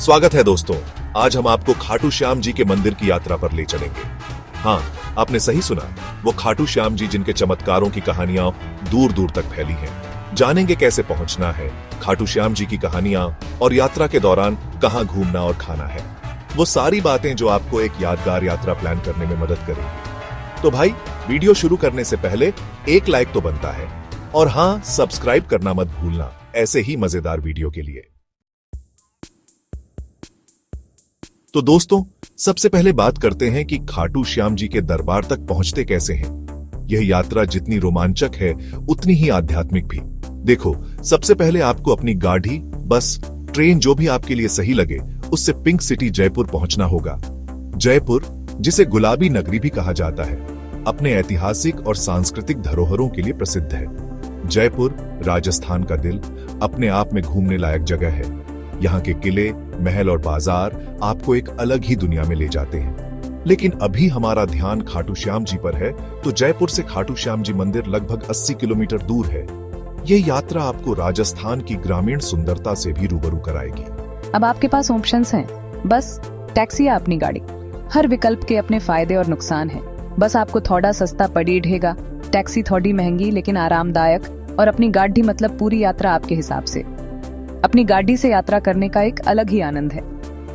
स्वागत है दोस्तों। आज हम आपको खाटू श्याम जी के मंदिर की यात्रा पर ले चलेंगे। हाँ, आपने सही सुना, वो खाटू श्याम जी जिनके चमत्कारों की कहानियां दूर दूर तक फैली हैं। जानेंगे कैसे पहुंचना है, खाटू श्याम जी की कहानियां और यात्रा के दौरान कहां घूमना और खाना है। वो सारी बातें जो आपको एक यादगार यात्रा प्लान करने में मदद करेंगी। तो भाई, वीडियो शुरू करने से पहले एक लाइक तो बनता है, और हाँ, सब्सक्राइब करना मत भूलना ऐसे ही मजेदार वीडियो के लिए। तो दोस्तों, सबसे पहले बात करते हैं कि खाटू श्याम जी के दरबार तक पहुंचते कैसे हैं। यह यात्रा जितनी रोमांचक है उतनी ही आध्यात्मिक भी। देखो, सबसे पहले आपको अपनी गाड़ी, बस, ट्रेन जो भी आपके लिए सही लगे, उससे पिंक सिटी जयपुर पहुंचना होगा। जयपुर, जिसे गुलाबी नगरी भी कहा जाता है, अपने ऐतिहासिक और सांस्कृतिक धरोहरों के लिए प्रसिद्ध है। जयपुर राजस्थान का दिल, अपने आप में घूमने लायक जगह है। यहाँ के किले, महल और बाजार आपको एक अलग ही दुनिया में ले जाते हैं। लेकिन अभी हमारा ध्यान खाटू श्याम जी पर है, तो जयपुर से खाटू श्याम जी मंदिर लगभग 80 किलोमीटर दूर है। ये यात्रा आपको राजस्थान की ग्रामीण सुंदरता से भी रूबरू कराएगी। अब आपके पास ऑप्शंस हैं, बस टैक्सी या अपनी गाड़ी। हर विकल्प के अपने फायदे और नुकसान हैं। बस आपको थोड़ा सस्ता पड़ी ढेगा, टैक्सी थोड़ी महंगी लेकिन आरामदायक, और अपनी गाड़ी मतलब पूरी यात्रा आपके हिसाब से। अपनी गाड़ी से यात्रा करने का एक अलग ही आनंद है।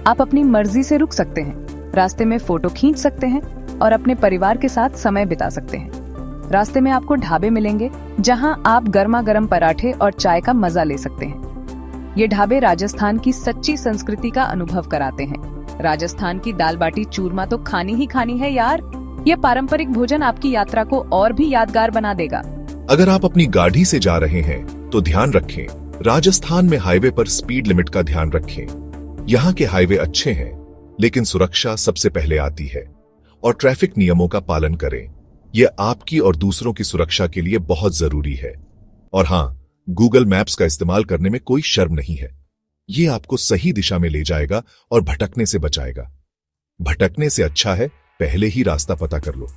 आप अपनी मर्जी से रुक सकते हैं, रास्ते में फोटो खींच सकते हैं और अपने परिवार के साथ समय बिता सकते हैं। रास्ते में आपको ढाबे मिलेंगे जहां आप गर्मा गर्म पराठे और चाय का मजा ले सकते हैं। ये ढाबे राजस्थान की सच्ची संस्कृति का अनुभव कराते हैं। राजस्थान की दाल बाटी चूरमा तो खानी ही खानी है यार। ये पारंपरिक भोजन आपकी यात्रा को और भी यादगार बना देगा। अगर आप अपनी गाड़ी से जा रहे हैं तो ध्यान रखें, राजस्थान में हाईवे पर स्पीड लिमिट का ध्यान रखें। यहाँ के हाईवे अच्छे हैं, लेकिन सुरक्षा सबसे पहले आती है, और ट्रैफिक नियमों का पालन करें। यह आपकी और दूसरों की सुरक्षा के लिए बहुत जरूरी है। और हाँ, गूगल मैप्स का इस्तेमाल करने में कोई शर्म नहीं है। ये आपको सही दिशा में ले जाएगा और भटकने से बचाएगा। भटकने से अच्छा है पहले ही रास्ता पता कर लो।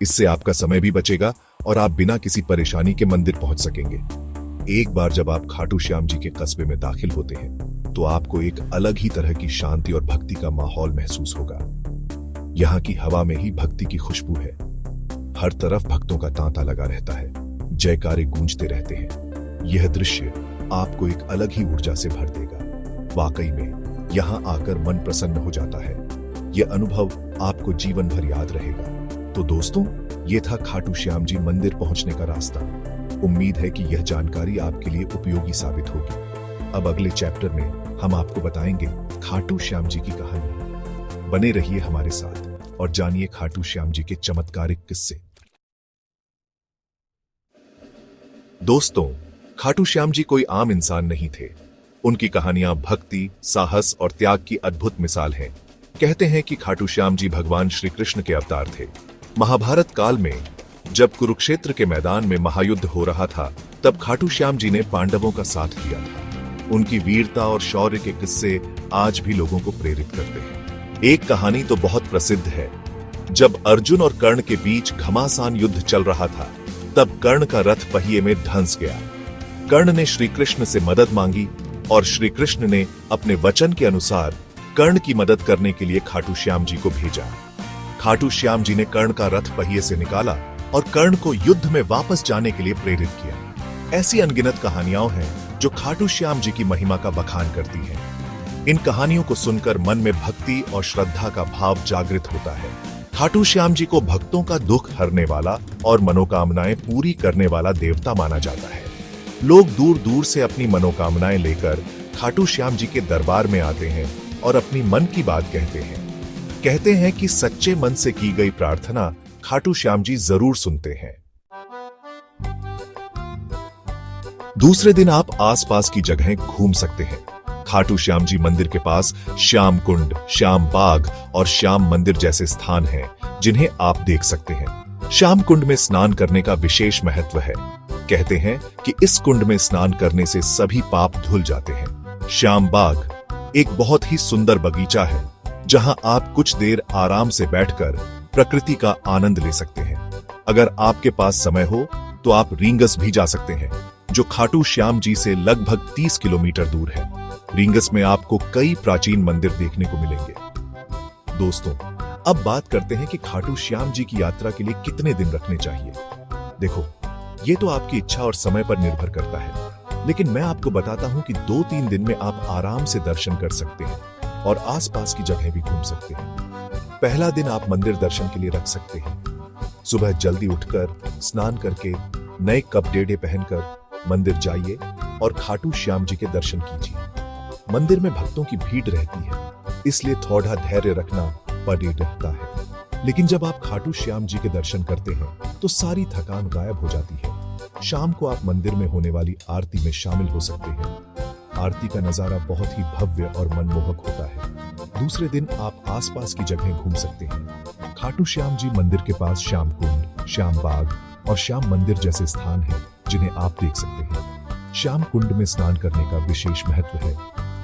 इससे आपका समय भी बचेगा और आप बिना किसी परेशानी के मंदिर पहुंच सकेंगे। एक बार जब आप खाटू श्याम जी के कस्बे में दाखिल होते हैं, तो आपको एक अलग ही तरह की शांति और भक्ति का माहौल महसूस होगा। यहाँ की हवा में ही भक्ति की खुशबू है। हर तरफ भक्तों का तांता लगा रहता है, जयकारे गूंजते रहते हैं। यह दृश्य आपको एक अलग ही ऊर्जा से भर देगा। वाकई में यहाँ आकर मन प्रसन्न हो जाता है। यह अनुभव आपको जीवन भर याद रहेगा। तो दोस्तों, ये था खाटू श्याम जी मंदिर पहुंचने का रास्ता। उम्मीद है कि यह जानकारी आपके लिए उपयोगी साबित होगी। अब अगले चैप्टर में हम आपको बताएंगे खाटू श्याम जी की कहानी। बने रहिए हमारे साथ और जानिए खाटू श्याम जी के चमत्कारिक किस्से। दोस्तों, खाटू श्याम जी कोई आम इंसान नहीं थे। उनकी कहानियां भक्ति, साहस और त्याग की अद्भुत मिसाल हैं। कहते हैं कि खाटू श्याम जी भगवान श्री कृष्ण के अवतार थे। महाभारत काल में जब कुरुक्षेत्र के मैदान में महायुद्ध हो रहा था, तब खाटू श्याम जी ने पांडवों का साथ दिया था। उनकी वीरता और शौर्य के किस्से आज भी लोगों को प्रेरित करते हैं। एक कहानी तो बहुत प्रसिद्ध है। जब अर्जुन और कर्ण के बीच घमासान युद्ध चल रहा था, तब कर्ण का रथ पहिए में धंस गया। कर्ण ने श्री कृष्ण से मदद मांगी और श्री कृष्ण ने अपने वचन के अनुसार कर्ण की मदद करने के लिए खाटू श्याम जी को भेजा। खाटू श्याम जी ने कर्ण का रथ पहिए से निकाला और कर्ण को युद्ध में वापस जाने के लिए प्रेरित किया। ऐसी अनगिनत कहानियां हैं जो खाटू श्याम जी की महिमा का बखान करती हैं। इन कहानियों को सुनकर मन में भक्ति और श्रद्धा का भाव जागृत होता है। खाटू श्याम जी को भक्तों का दुख हरने वाला और मनोकामनाएं पूरी करने वाला देवता माना जाता है। लोग दूर दूर से अपनी मनोकामनाएं लेकर खाटू श्याम जी के दरबार में आते हैं और अपनी मन की बात कहते हैं। कहते हैं कि सच्चे मन से की गई प्रार्थना खाटू श्याम जी जरूर सुनते हैं। दूसरे दिन आप आसपास की जगहें घूम सकते हैं। खाटू श्याम जी मंदिर के पास श्याम कुंड, श्याम बाग और श्याम मंदिर जैसे स्थान हैं, जिन्हें आप देख सकते हैं। श्याम कुंड में स्नान करने का विशेष महत्व है। कहते हैं कि इस कुंड में स्नान करने से सभी पाप धुल जाते हैं। श्याम बाग एक बहुत ही सुंदर बगीचा है, जहां आप कुछ देर आराम से बैठकर प्रकृति का आनंद ले सकते हैं। अगर आपके पास समय हो तो आप रींगस भी जा सकते हैं, जो खाटू श्याम जी से लगभग 30 किलोमीटर दूर है। रींगस में आपको कई प्राचीन मंदिर देखने को मिलेंगे। दोस्तों, अब बात करते हैं कि खाटू श्याम जी की यात्रा के लिए कितने दिन रखने चाहिए। देखो, ये तो आपकी इच्छा और समय पर निर्भर करता है, लेकिन मैं आपको बताता हूं कि 2-3 दिन में आप आराम से दर्शन कर सकते हैं और आसपास की जगह भी घूम सकते हैं। पहला दिन आप मंदिर दर्शन के लिए रख सकते हैं। सुबह जल्दी उठकर स्नान करके नए कपड़े पहनकर मंदिर जाइए और खाटू श्याम जी के दर्शन कीजिए। मंदिर में भक्तों की भीड़ रहती है, इसलिए थोड़ा धैर्य रखना पड़े रहता है। लेकिन जब आप खाटू श्याम जी के दर्शन करते हैं तो सारी थकान गायब हो जाती है। शाम को आप मंदिर में होने वाली आरती में शामिल हो सकते हैं। आरती का नजारा बहुत ही भव्य और मनमोहक होता है। दूसरे दिन आप आसपास की जगह घूम सकते हैं। खाटू श्याम जी मंदिर के पास श्याम कुंड, श्याम बाग और श्याम मंदिर जैसे स्थान हैं जिन्हें आप देख सकते हैं। श्याम कुंड में स्नान करने का विशेष महत्व है।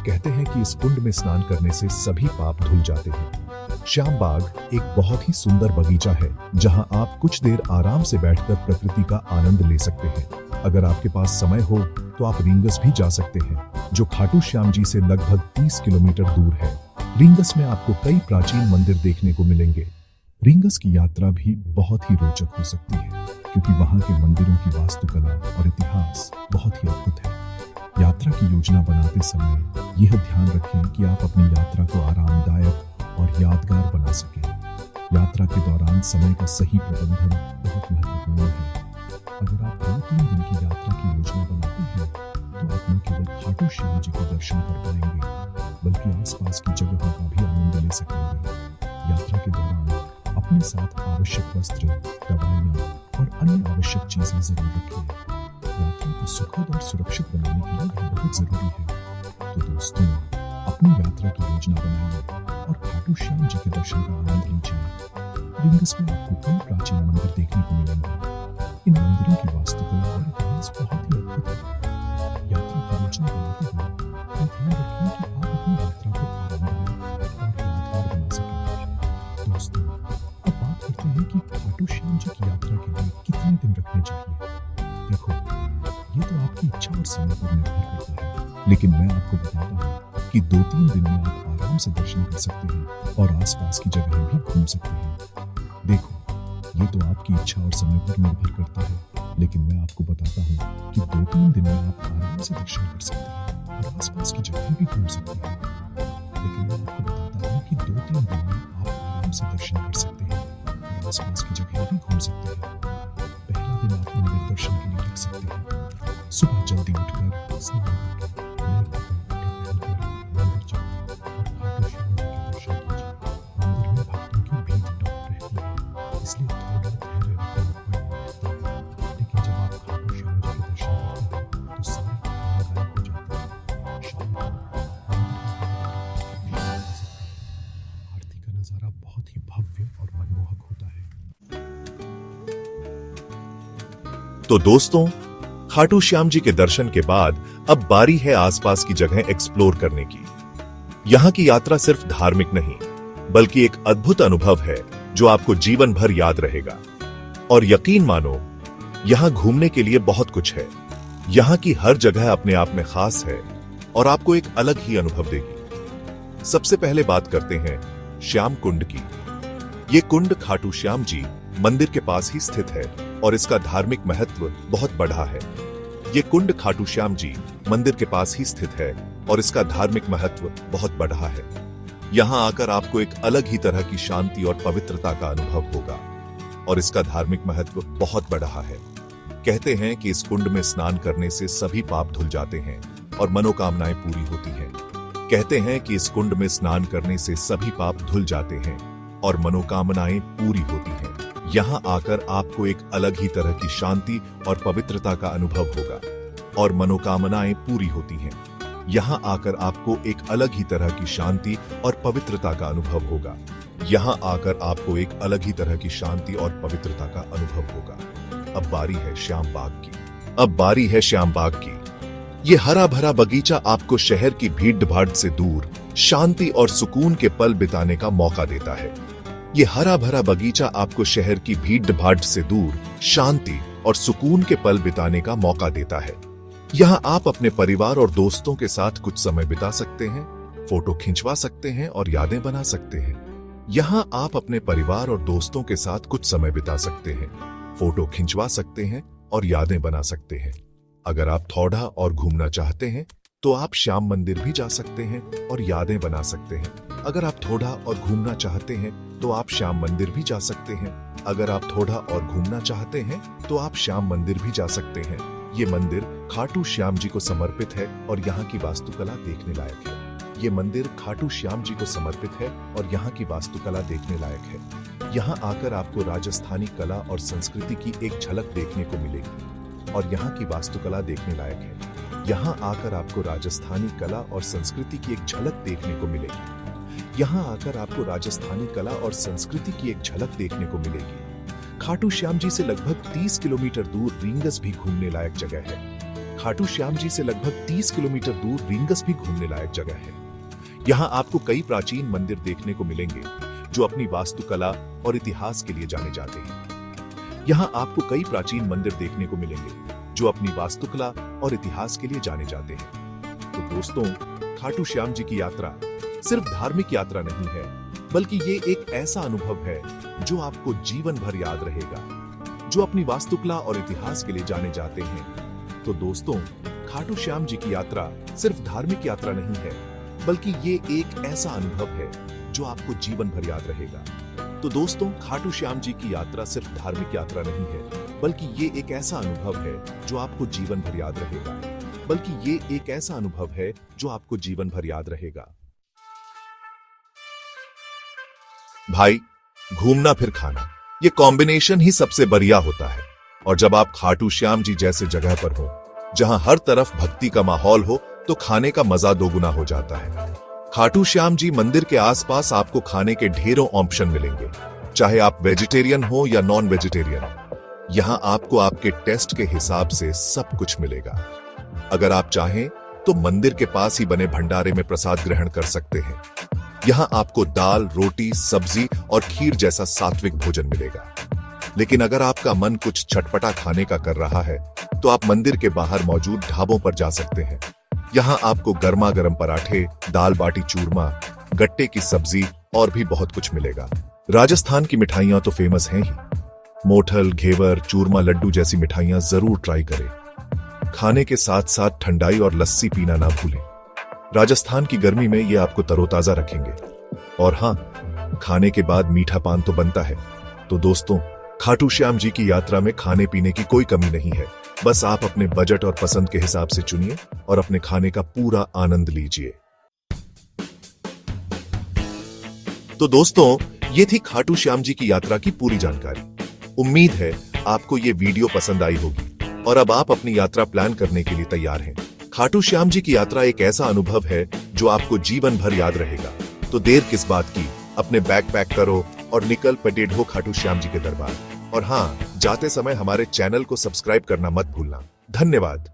कहते हैं कि इस कुंड में स्नान करने से सभी पाप धुल जाते हैं। श्याम बाग एक बहुत ही सुंदर बगीचा है जहां आप कुछ देर आराम से बैठकर प्रकृति का आनंद ले सकते हैं। अगर आपके पास समय हो तो आप रींगस भी जा सकते हैं, जो खाटू श्याम जी से लगभग 30 किलोमीटर दूर है। रींगस में आपको कई प्राचीन मंदिर देखने को मिलेंगे। रींगस की यात्रा भी बहुत ही रोचक हो सकती है, क्योंकि वहां के मंदिरों की वास्तुकला और इतिहास बहुत ही अद्भुत है। यात्रा की योजना बनाते समय यह ध्यान रखें कि आप अपनी यात्रा को आरामदायक और यादगार बना सकें। यात्रा के दौरान समय का सही प्रबंधन बहुत महत्वपूर्ण है। अगर आप 2-3 दिन की यात्रा की योजना बनाते हैं तो आप न केवल खाटू श्याम जी के दर्शन कर पाएंगे, बल्कि आसपास की जगहों का भी आनंद ले सकेंगे। यात्रा के दौरान अपने साथ आवश्यक वस्त्र, दवाइयाँ और अन्य आवश्यक चीजें जरूर रखें। यात्रा को सुखद और सुरक्षित बनाने के लिए यह बहुत जरूरी है। तो दोस्तों, अपनी यात्रा की योजना बनाइए और खाटू श्याम जी के दर्शन का आनंद लीजिए। रींगस में आपको कई प्राचीन मंदिर देखने को मिलेंगे। इन मंदिरों की वास्तुकला और इतिहास बहुत ही अद्भुत है। यात्रा की योजना बनाते हुए ध्यान रखें कि आप अपनी यात्रा को आरामदायक और यादगार बना सकें। दोस्तों, अब बात करते हैं कि खाटू श्याम जी की यात्रा के लिए कितने दिन रखने चाहिए। देखो, ये तो आपकी इच्छा और समय पर निर्भर करता है, लेकिन मैं आपको बताता हूँ कि 2-3 दिन में आप आराम से दर्शन कर सकते हैं और आसपास की जगह भी घूम सकते हैं। देखो, ये तो आपकी इच्छा और समय पर निर्भर करता है, लेकिन मैं आपको बताता हूँ कि 2-3 दिन में आप आराम से दर्शन कर सकते हैं और आसपास की जगह भी घूम सकते हैं। लेकिन मैं आपको बताता हूँ कि 2-3 दिन में आप आराम से दर्शन कर सकते हैं और आसपास की जगह भी घूम सकते हैं। पहला दिन आप मंदिर दर्शन के लिए रख सकते हैं। सुबह जल्दी उठकर स्नान करके नए कपड़े पहनकर मंदिर जाइए और खाटू श्याम जी के दर्शन कीजिए। मंदिर में भक्तों की भीड़ रहती है, इसलिए थोड़ा धैर्य रखना पड़ता है। लेकिन जब आप खाटू श्याम जी के दर्शन करते हैं तो सारी थकान गायब हो जाती है। शाम को आरती का नजारा बहुत ही भव्य और मनमोहक होता है। तो दोस्तों, खाटू श्याम जी के दर्शन के बाद अब बारी है आसपास की जगह एक्सप्लोर करने की। यहाँ की यात्रा सिर्फ धार्मिक नहीं, बल्कि एक अद्भुत अनुभव है जो आपको जीवन भर याद रहेगा। और यकीन मानो, यहाँ घूमने के लिए बहुत कुछ है। यहाँ की हर जगह अपने आप में खास है और आपको एक अलग ही अनुभव देगी। सबसे पहले बात करते हैं श्याम कुंड की। ये कुंड खाटू श्याम जी मंदिर के पास ही स्थित है और इसका धार्मिक महत्व बहुत बड़ा है। ये कुंड खाटू श्याम जी मंदिर के पास ही स्थित है और इसका धार्मिक महत्व बहुत बड़ा है। यहाँ आकर आपको एक अलग ही तरह की शांति और पवित्रता का अनुभव होगा और इसका धार्मिक महत्व बहुत बड़ा है। कहते हैं कि इस कुंड में स्नान करने से सभी पाप धुल जाते हैं और मनोकामनाएं पूरी होती हैं। कहते हैं कि इस कुंड में स्नान करने से सभी पाप धुल जाते हैं और मनोकामनाएं पूरी होती हैं। यहाँ आकर आपको एक अलग ही तरह की शांति और पवित्रता का अनुभव होगा और मनोकामनाएं पूरी होती हैं। यहाँ आकर आपको एक अलग ही तरह की शांति और पवित्रता का अनुभव होगा। यहाँ आकर आपको एक अलग ही तरह की शांति और पवित्रता का अनुभव होगा। अब बारी है श्याम बाग की। अब बारी है श्याम बाग की। ये हरा भरा बगीचा आपको शहर की भीड़ भाड़ से दूर शांति और सुकून के पल बिताने का मौका देता है। ये हरा भरा बगीचा आपको शहर की भीड़ भाड़ से दूर शांति और सुकून के पल बिताने का मौका देता है। यहाँ आप अपने परिवार और दोस्तों के साथ कुछ समय बिता सकते हैं, फोटो खिंचवा सकते हैं और यादें बना सकते हैं। यहाँ आप अपने परिवार और दोस्तों के साथ कुछ समय बिता सकते हैं, फोटो खिंचवा सकते हैं और यादें बना सकते हैं। अगर आप थोड़ा और घूमना चाहते हैं तो आप श्याम मंदिर भी जा सकते हैं और यादें बना सकते हैं। अगर आप थोड़ा और घूमना चाहते हैं तो आप श्याम मंदिर भी जा सकते हैं। अगर आप थोड़ा और घूमना चाहते हैं तो आप श्याम मंदिर भी जा सकते हैं। ये मंदिर खाटू श्याम जी को समर्पित है और यहाँ की वास्तुकला देखने लायक है। ये मंदिर खाटू श्याम जी को समर्पित है और यहाँ की वास्तुकला देखने लायक है। यहाँ आकर आपको राजस्थानी कला और संस्कृति की एक झलक देखने को मिलेगी और यहाँ की वास्तुकला देखने लायक है। यहाँ आकर आपको राजस्थानी कला और संस्कृति की एक झलक देखने को मिलेगी। यहाँ आकर आपको राजस्थानी कला और संस्कृति की एक झलक देखने को मिलेगी। खाटू श्याम जी से लगभग 30 किलोमीटर दूर रींगस भी घूमने लायक जगह है। खाटू श्याम जी से लगभग 30 किलोमीटर दूर रींगस भी घूमने लायक जगह है। यहाँ आपको कई प्राचीन मंदिर देखने को मिलेंगे जो अपनी वास्तुकला और इतिहास के लिए जाने जाते हैं। यहाँ आपको कई प्राचीन मंदिर देखने को मिलेंगे जो अपनी वास्तुकला और इतिहास के लिए जाने जाते हैं। तो दोस्तों, खाटू श्याम जी की यात्रा सिर्फ धार्मिक यात्रा नहीं है, बल्कि ये एक ऐसा अनुभव है जो आपको जीवन भर याद रहेगा, जो अपनी वास्तुकला और इतिहास के लिए जाने जाते हैं। तो दोस्तों, खाटू श्याम जी की यात्रा सिर्फ धार्मिक यात्रा नहीं है, बल्कि ये एक ऐसा अनुभव है जो आपको जीवन भर याद रहेगा। तो दोस्तों, खाटू श्याम जी की यात्रा सिर्फ धार्मिक यात्रा नहीं है, बल्कि ये एक ऐसा अनुभव है जो आपको जीवन भर याद रहेगा। बल्कि ये एक ऐसा अनुभव है जो आपको जीवन भर याद रहेगा। भाई, घूमना फिर खाना, ये कॉम्बिनेशन ही सबसे बढ़िया होता है। और जब आप खाटू श्याम जी जैसे जगह पर हो, जहां हर तरफ भक्ति का माहौल हो, तो खाने का मजा दोगुना हो जाता है। खाटू श्याम जी मंदिर के आसपास आपको खाने के ढेरों ऑप्शन मिलेंगे, चाहे आप वेजिटेरियन हो या नॉन वेजिटेरियन। यहाँ आपको आपके टेस्ट के हिसाब से सब कुछ मिलेगा। अगर आप चाहें तो मंदिर के पास ही बने भंडारे में प्रसाद ग्रहण कर सकते हैं। यहाँ आपको दाल, रोटी, सब्जी और खीर जैसा सात्विक भोजन मिलेगा। लेकिन अगर आपका मन कुछ चटपटा खाने का कर रहा है तो आप मंदिर के बाहर मौजूद ढाबों पर जा सकते हैं। यहाँ आपको गर्मा गर्म पराठे, दाल बाटी चूरमा, गट्टे की सब्जी और भी बहुत कुछ मिलेगा। राजस्थान की मिठाइयां तो फेमस हैं ही। मोठल, घेवर, चूरमा, लड्डू जैसी मिठाइयां जरूर ट्राई करें। खाने के साथ साथ ठंडाई और लस्सी पीना ना भूलें। राजस्थान की गर्मी में ये आपको तरोताजा रखेंगे। और हाँ, खाने के बाद मीठा पान तो बनता है। तो दोस्तों, खाटू श्याम जी की यात्रा में खाने पीने की कोई कमी नहीं है। बस आप अपने बजट और पसंद के हिसाब से चुनिए और अपने खाने का पूरा आनंद लीजिए। तो दोस्तों, ये थी खाटू श्याम जी की यात्रा की पूरी जानकारी। उम्मीद है आपको ये वीडियो पसंद आई होगी और अब आप अपनी यात्रा प्लान करने के लिए तैयार हैं। खाटू श्याम जी की यात्रा एक ऐसा अनुभव है जो आपको जीवन भर याद रहेगा। तो देर किस बात की, अपने बैग पैक करो और निकल पड़े हो खाटू श्याम जी के दरबार। और हाँ, जाते समय हमारे चैनल को सब्सक्राइब करना मत भूलना। धन्यवाद।